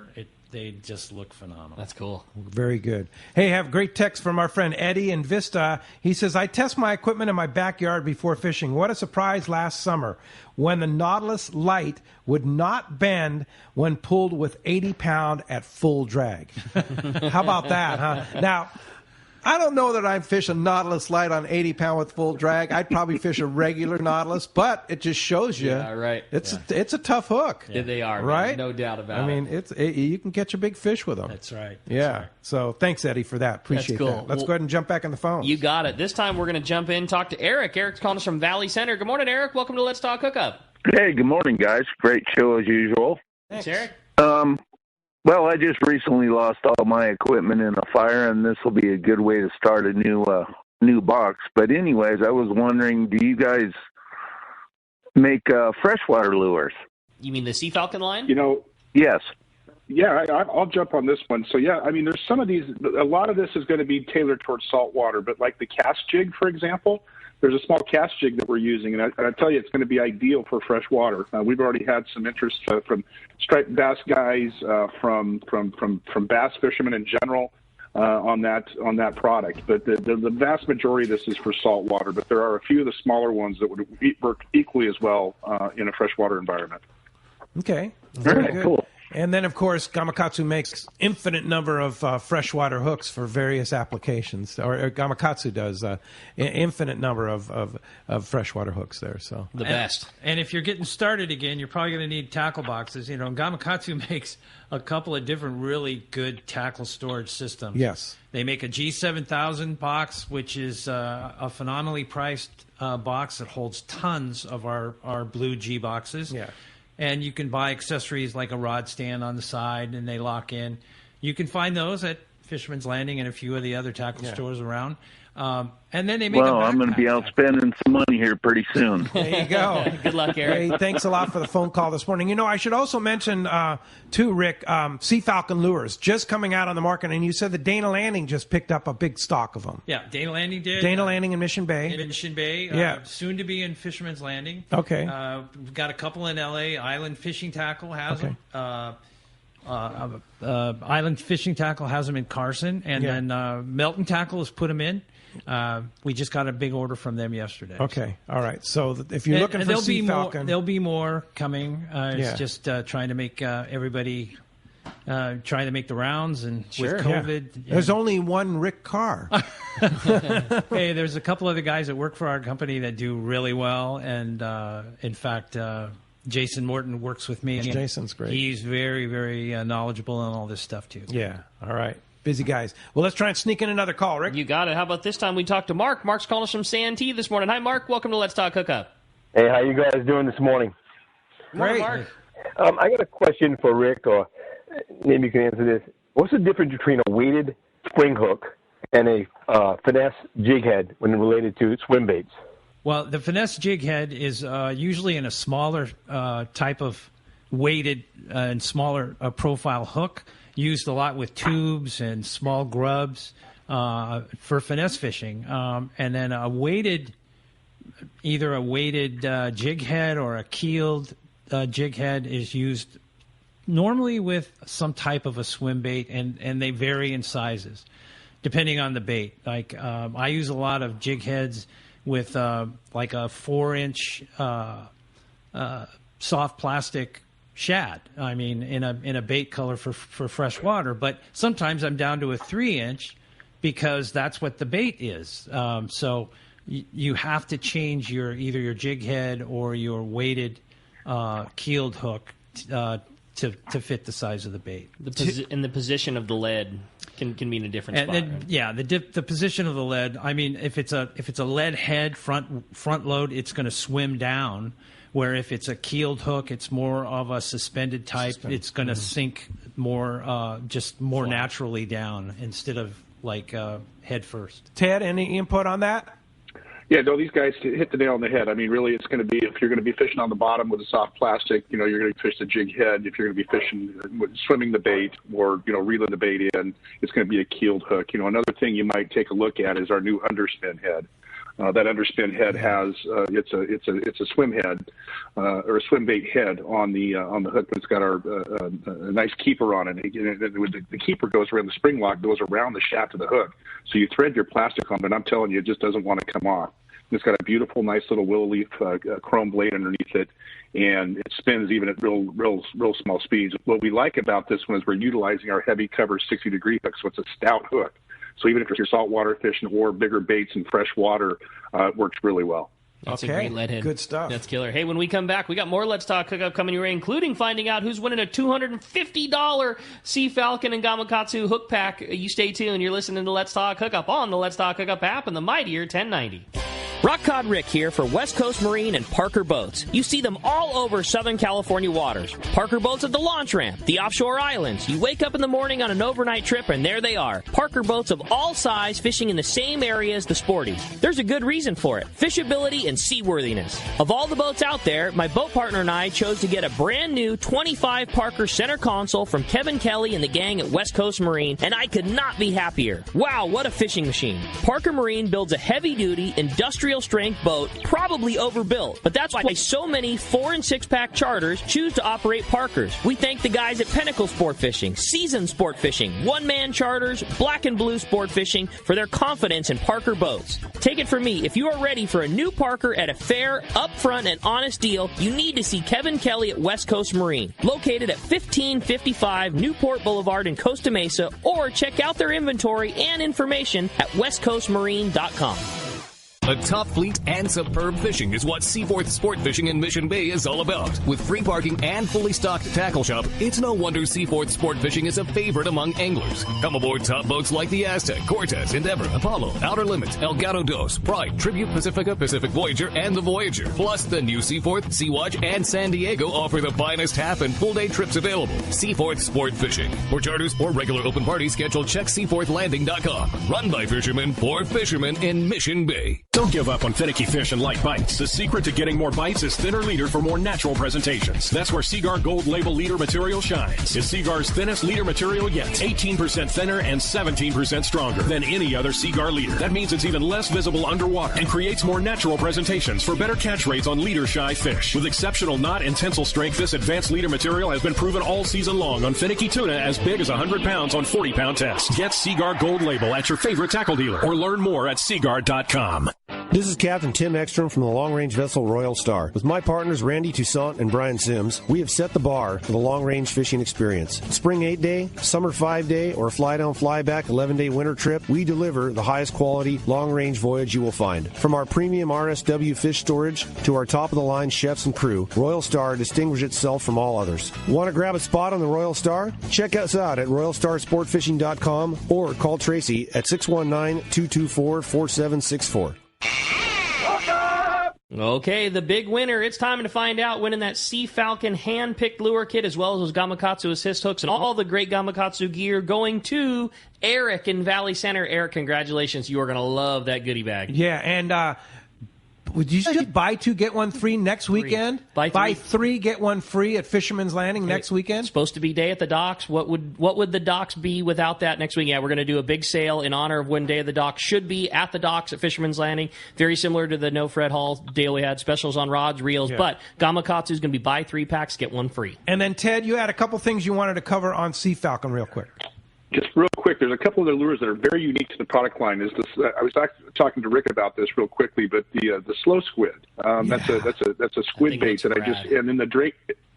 They just look phenomenal. That's cool. Very good. Hey, have great text from our friend Eddie in Vista. He says, I test my equipment in my backyard before fishing. What a surprise last summer when the Nautilus Light would not bend when pulled with 80-pound at full drag. How about that, huh? Now, I don't know that I'd fish a Nautilus Light on 80-pound with full drag. I'd probably fish a regular Nautilus, but it just shows you. Yeah, right. It's a tough hook. Yeah, they are, right? Man. No doubt about it. I mean, you can catch a big fish with them. That's right. Yeah. So thanks, Eddie, for that. Appreciate That's cool. that. Let's go ahead and jump back on the phone. You got it. This time we're going to jump in and talk to Eric. Eric's calling us from Valley Center. Good morning, Eric. Welcome to Let's Talk Hookup. Hey, good morning, guys. Great show as usual. Thanks, Eric. Well, I just recently lost all my equipment in a fire, and this will be a good way to start a new box. But anyways, I was wondering, do you guys make freshwater lures? You mean the Sea Falcon line? Yes. Yeah, I'll jump on this one. So, yeah, I mean, there's some of these, a lot of this is going to be tailored towards saltwater, but like the cast jig, for example, there's a small cast jig that we're using, and I tell you, it's going to be ideal for freshwater. We've already had some interest from striped bass guys, from bass fishermen in general on that product. But the vast majority of this is for saltwater, but there are a few of the smaller ones that would work equally as well in a freshwater environment. Okay. Very good. Cool. And then, of course, Gamakatsu makes infinite number of freshwater hooks for various applications, or Gamakatsu does infinite number of freshwater hooks there. So the best. And if you're getting started again, you're probably going to need tackle boxes. Gamakatsu makes a couple of different really good tackle storage systems. Yes. They make a G7000 box, which is a phenomenally priced box that holds tons of our blue G boxes. Yeah. And you can buy accessories like a rod stand on the side, and they lock in. You can find those at Fisherman's Landing and a few of the other tackle stores around. And then they make I'm going to be out spending some money here pretty soon. There you go. Good luck, Eric. Hey, thanks a lot for the phone call this morning. I should also mention, too, Rick, Sea Falcon Lures just coming out on the market. And you said that Dana Landing just picked up a big stock of them. Yeah, Dana Landing did. Dana Landing in Mission Bay. Soon to be in Fisherman's Landing. Okay. We've got a couple in L.A. Island Fishing Tackle has them. Island Fishing Tackle has them in Carson. And then Melton Tackle has put them in. We just got a big order from them yesterday. Okay, all right. So if you're looking for Sea Falcon, there'll be more coming. It's just trying to make everybody trying to make the rounds, and with COVID, there's only one Rick Carr. Hey, there's a couple other guys that work for our company that do really well, and in fact, Jason Morton works with me. Jason's great. He's very, very knowledgeable on all this stuff too. Yeah. All right. Busy guys. Well, let's try and sneak in another call, Rick. You got it. How about this time we talk to Mark? Mark's calling us from Santee this morning. Hi, Mark. Welcome to Let's Talk Hookup. Hey, how you guys doing this morning? Great. Mark. I got a question for Rick, or maybe you can answer this. What's the difference between a weighted spring hook and a finesse jig head when related to swim baits? Well, the finesse jig head is usually in a smaller type of weighted and smaller profile hook, used a lot with tubes and small grubs for finesse fishing. And then either a weighted jig head or a keeled jig head is used normally with some type of a swim bait, and they vary in sizes depending on the bait. Like I use a lot of jig heads with like a 4-inch soft plastic shad. I mean, in a bait color for fresh water. But sometimes I'm down to a 3-inch because that's what the bait is. So you have to change either your jig head or your weighted keeled hook to fit the size of the bait. And the position of the lead can be in a different spot. Then, yeah, the position of the lead. I mean, if it's a lead head front load, it's going to swim down. Where if it's a keeled hook, it's more of a suspended type. It's going to sink more, just more naturally down instead of like head first. Ted, any input on that? Yeah, no, these guys hit the nail on the head. I mean, really, it's going to be, if you're going to be fishing on the bottom with a soft plastic, you're going to fish the jig head. If you're going to be fishing, swimming the bait or, reeling the bait in, it's going to be a keeled hook. Another thing you might take a look at is our new Underspin Head. That Underspin Head has it's a swim head or a swim bait head on the hook. It's got a nice keeper on it. The keeper goes around, the spring lock goes around the shaft of the hook. So you thread your plastic on it, and I'm telling you, it just doesn't want to come off. It's got a beautiful, nice little willow leaf chrome blade underneath it, and it spins even at real small speeds. What we like about this one is we're utilizing our heavy cover 60-degree hook, so it's a stout hook. So even if you're saltwater fishing or bigger baits in fresh water, it works really well. That's a great lead head. Good stuff. That's killer. Hey, when we come back, we got more Let's Talk Hookup coming your way, including finding out who's winning a $250 Sea Falcon and Gamakatsu hook pack. You stay tuned. You're listening to Let's Talk Hookup on the Let's Talk Hookup app and the mightier 1090. Rock Cod Rick here for West Coast Marine and Parker Boats. You see them all over Southern California waters. Parker Boats at the launch ramp, the offshore islands. You wake up in the morning on an overnight trip and there they are. Parker Boats of all size fishing in the same area as the sporties. There's a good reason for it. Fishability and seaworthiness. Of all the boats out there, my boat partner and I chose to get a brand new 25 Parker center console from Kevin Kelly and the gang at West Coast Marine, and I could not be happier. Wow, what a fishing machine. Parker Marine builds a heavy-duty, industrial strength boat, probably overbuilt. But that's why so many 4- and 6-pack charters choose to operate Parkers. We thank the guys at Pinnacle Sport Fishing, Season Sport Fishing, One-Man Charters, Black and Blue Sport Fishing for their confidence in Parker boats. Take it from me, if you are ready for a new Parker at a fair, upfront, and honest deal, you need to see Kevin Kelly at West Coast Marine, located at 1555 Newport Boulevard in Costa Mesa, or check out their inventory and information at westcoastmarine.com. A top fleet and superb fishing is what Seaforth Sport Fishing in Mission Bay is all about. With free parking and fully stocked tackle shop, it's no wonder Seaforth Sport Fishing is a favorite among anglers. Come aboard top boats like the Aztec, Cortez, Endeavor, Apollo, Outer Limits, El Gato Dos, Pride, Tribute Pacifica, Pacific Voyager, and the Voyager. Plus, the new Seaforth, Sea-Watch, and San Diego offer the finest half and full day trips available. Seaforth Sport Fishing. For charters or regular open party schedule, check SeaforthLanding.com. Run by fishermen for fishermen in Mission Bay. Don't give up on finicky fish and light bites. The secret to getting more bites is thinner leader for more natural presentations. That's where Seaguar Gold Label leader material shines. It's Seaguar's thinnest leader material yet. 18% thinner and 17% stronger than any other Seaguar leader. That means it's even less visible underwater and creates more natural presentations for better catch rates on leader-shy fish. With exceptional knot and tensile strength, this advanced leader material has been proven all season long on finicky tuna as big as 100 pounds on 40-pound tests. Get Seaguar Gold Label at your favorite tackle dealer or learn more at Seaguar.com. This is Captain Tim Ekstrom from the long-range vessel Royal Star. With my partners Randy Toussaint and Brian Sims, we have set the bar for the long-range fishing experience. Spring 8-day, summer 5-day, or fly-down, fly-back 11-day winter trip, we deliver the highest quality long-range voyage you will find. From our premium RSW fish storage to our top-of-the-line chefs and crew, Royal Star distinguishes itself from all others. Want to grab a spot on the Royal Star? Check us out at RoyalStarSportFishing.com or call Tracy at 619-224-4764. Okay, the big winner. It's time to find out, winning that Sea Falcon hand-picked lure kit as well as those Gamakatsu assist hooks and all the great Gamakatsu gear going to Eric in Valley Center. Eric, congratulations. You are going to love that goodie bag. Yeah, and would you just buy 2, get 1 free next weekend? Buy 3, get 1 free at Fisherman's Landing next weekend? It's supposed to be Day at the Docks. What would the docks be without that next week? Yeah, we're going to do a big sale in honor of when Day of the Docks should be at the docks at Fisherman's Landing. Very similar to the No Fred Hall deal we had, specials on rods, reels. Yeah. But Gamakatsu is going to be buy 3 packs, get 1 free. And then, Ted, you had a couple things you wanted to cover on Sea Falcon real quick. Just real quick, there's a couple of the lures that are very unique to the product line. Is this? I was talking to Rick about this real quickly, but the slow squid. That's a squid bait that and then the drain,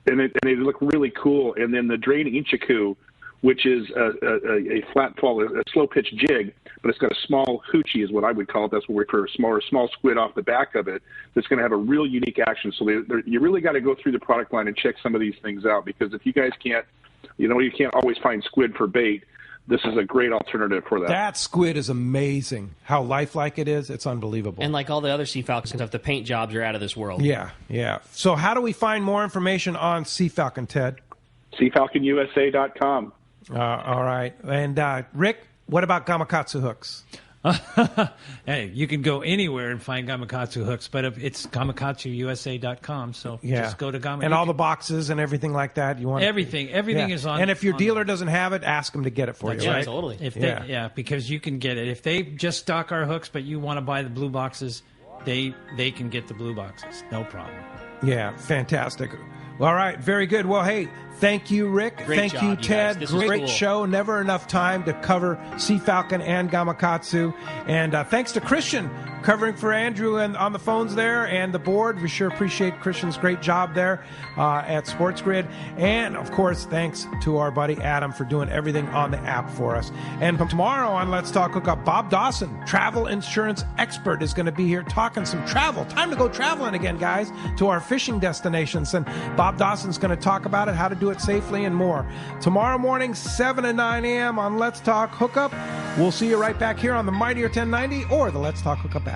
and they look really cool. And then the drain inchaku, which is a flat fall, a slow pitch jig, but it's got a small hoochie, is what I would call it. That's what we refer to a small squid off the back of it. That's going to have a real unique action. So you really got to go through the product line and check some of these things out, because if you guys can't, you can't always find squid for bait. This is a great alternative for that. That squid is amazing. How lifelike it is. It's unbelievable. And like all the other Sea Falcon stuff, the paint jobs are out of this world. Yeah. So how do we find more information on Sea Falcon, Ted? SeaFalconUSA.com. All right. And Rick, what about Gamakatsu hooks? Hey, you can go anywhere and find Gamakatsu hooks, but it's GamakatsuUSA.com, so just go to Gamakatsu. And all the boxes and everything like that. You want everything is on. And if your dealer doesn't have it, ask them to get it for you. Right? Totally. If they, because you can get it. If they just stock our hooks, but you want to buy the blue boxes, they can get the blue boxes. No problem. Yeah, fantastic. All right, very good. Well, hey, thank you, Rick. Great thank job, you, Ted. Great cool. show. Never enough time to cover Sea Falcon and Gamakatsu. And thanks to Christian covering for Andrew and on the phones there and the board. We sure appreciate Christian's great job there at Sports Grid. And, of course, thanks to our buddy Adam for doing everything on the app for us. And tomorrow on Let's Talk Hookup, Bob Dawson, travel insurance expert, is going to be here talking some travel. Time to go traveling again, guys, to our fishing destinations. And Bob Dawson's going to talk about it, how to do it safely, and more. Tomorrow morning, 7 to 9 a.m. on Let's Talk Hookup. We'll see you right back here on the Mightier 1090 or the Let's Talk Hookup app.